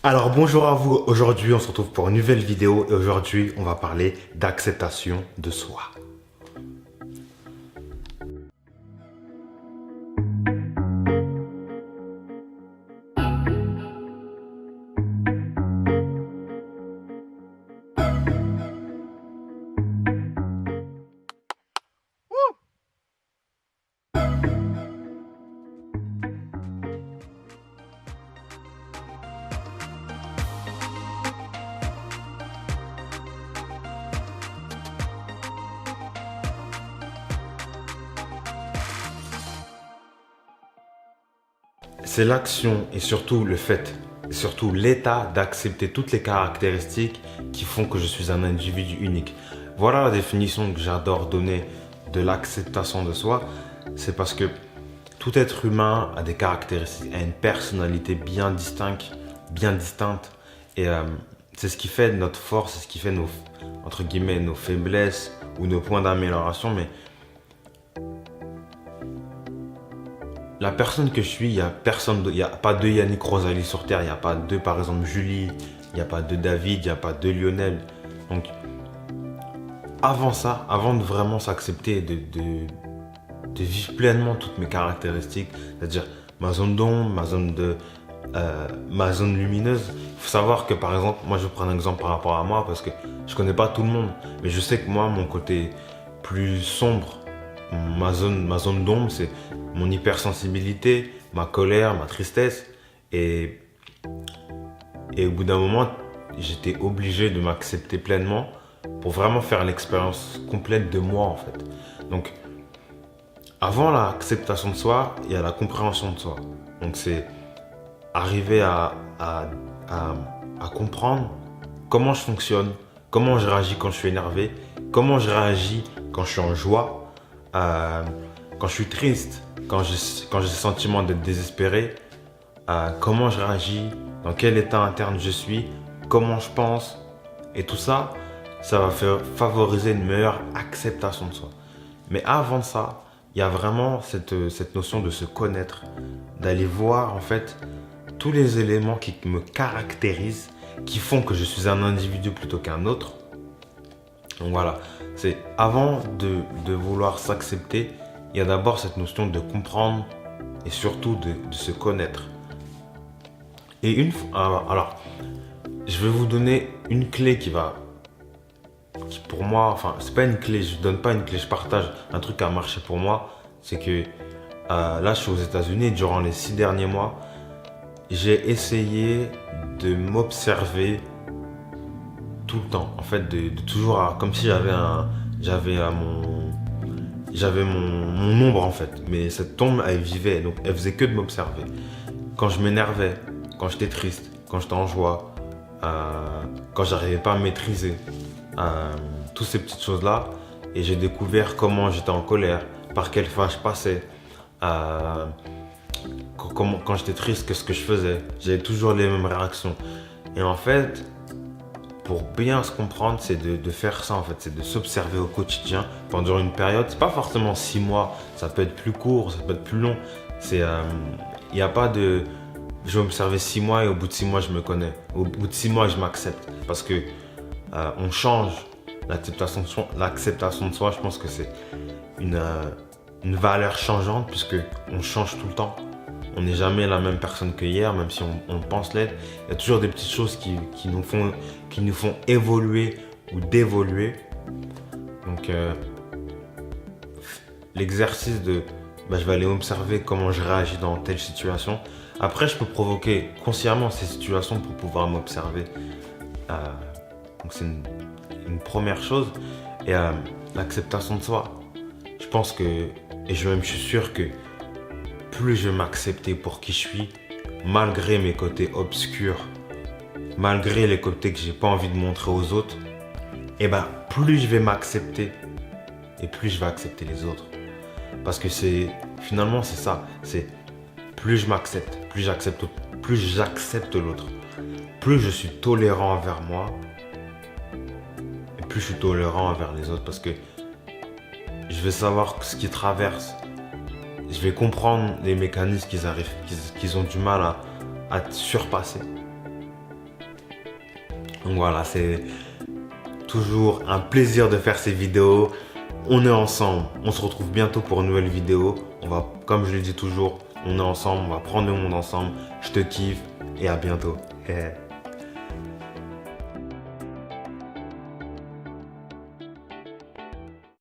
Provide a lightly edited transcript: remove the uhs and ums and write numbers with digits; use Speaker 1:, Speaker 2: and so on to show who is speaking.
Speaker 1: Alors bonjour à vous, aujourd'hui on se retrouve pour une nouvelle vidéo et aujourd'hui on va parler d'acceptation de soi. C'est l'action et surtout le fait, et surtout l'état d'accepter toutes les caractéristiques qui font que je suis un individu unique. Voilà la définition que j'adore donner de l'acceptation de soi, c'est parce que tout être humain a des caractéristiques, a une personnalité bien distincte et c'est ce qui fait notre force, c'est ce qui fait nos, entre guillemets, nos faiblesses ou nos points d'amélioration, mais la personne que je suis, il n'y a personne, il n'y a pas deux Yannick Rosalie sur Terre, il n'y a pas deux, par exemple, Julie, il n'y a pas deux David, il n'y a pas deux Lionel. Donc, avant ça, avant de vraiment s'accepter, de vivre pleinement toutes mes caractéristiques, c'est-à-dire ma zone d'ombre, ma zone lumineuse, il faut savoir que, par exemple, moi, je prends un exemple par rapport à moi, parce que je connais pas tout le monde, mais je sais que moi, mon côté plus sombre, ma zone d'ombre, c'est mon hypersensibilité, ma colère, ma tristesse. Et, et au bout d'un moment, j'étais obligé de m'accepter pleinement pour vraiment faire l'expérience complète de moi en fait. Donc, avant l'acceptation de soi, il y a la compréhension de soi. Donc, c'est arriver à comprendre comment je fonctionne, comment je réagis quand je suis énervé, comment je réagis quand je suis en joie, quand je suis triste, quand j'ai le sentiment d'être désespéré, comment je réagis, dans quel état interne je suis, comment je pense. Et tout ça, ça va favoriser une meilleure acceptation de soi. Mais avant ça, il y a vraiment cette notion de se connaître, d'aller voir en fait tous les éléments qui me caractérisent, qui font que je suis un individu plutôt qu'un autre. Donc voilà, c'est avant de vouloir s'accepter, il y a d'abord cette notion de comprendre et surtout de se connaître. Et alors, je vais vous donner une clé qui pour moi, enfin, c'est pas une clé, je donne pas une clé, je partage un truc qui a marché pour moi. C'est que là, je suis aux États-Unis et durant les 6 derniers mois, j'ai essayé de m'observer tout le temps. En fait, de toujours, comme si j'avais mon ombre en fait. Mais cette ombre, elle vivait, donc elle faisait que de m'observer. Quand je m'énervais, quand j'étais triste, quand j'étais en joie, quand j'arrivais pas à me maîtriser, toutes ces petites choses-là. Et j'ai découvert comment j'étais en colère, par quelle phase je passais, quand j'étais triste, qu'est-ce que je faisais. J'avais toujours les mêmes réactions. Et en fait, pour bien se comprendre, c'est de faire ça en fait, c'est de s'observer au quotidien pendant une période. C'est pas forcément 6 mois, ça peut être plus court, ça peut être plus long. Il n'y a pas de je vais m'observer 6 mois et au bout de 6 mois je me connais. Au bout de 6 mois je m'accepte. Parce que on change l'acceptation de soi, je pense que c'est une valeur changeante puisque on change tout le temps. On n'est jamais la même personne que hier, même si on pense l'être. Il y a toujours des petites choses qui nous font évoluer ou dévoluer. Donc, l'exercice de je vais aller observer comment je réagis dans telle situation. Après, je peux provoquer consciemment ces situations pour pouvoir m'observer. Donc, c'est une première chose. Et l'acceptation de soi. Je pense que, et je suis sûr que plus je vais m'accepter pour qui je suis, malgré mes côtés obscurs, malgré les côtés que j'ai pas envie de montrer aux autres, et plus je vais m'accepter et plus je vais accepter les autres. Parce que finalement c'est ça, c'est plus je m'accepte, plus j'accepte l'autre, plus je suis tolérant envers moi et plus je suis tolérant envers les autres parce que je vais savoir ce qu'ils traversent. Je vais comprendre les mécanismes qu'ils ont du mal à surpasser. Donc voilà, c'est toujours un plaisir de faire ces vidéos. On est ensemble, on se retrouve bientôt pour une nouvelle vidéo. On va, comme je le dis toujours, on est ensemble, on va prendre le monde ensemble. Je te kiffe et à bientôt.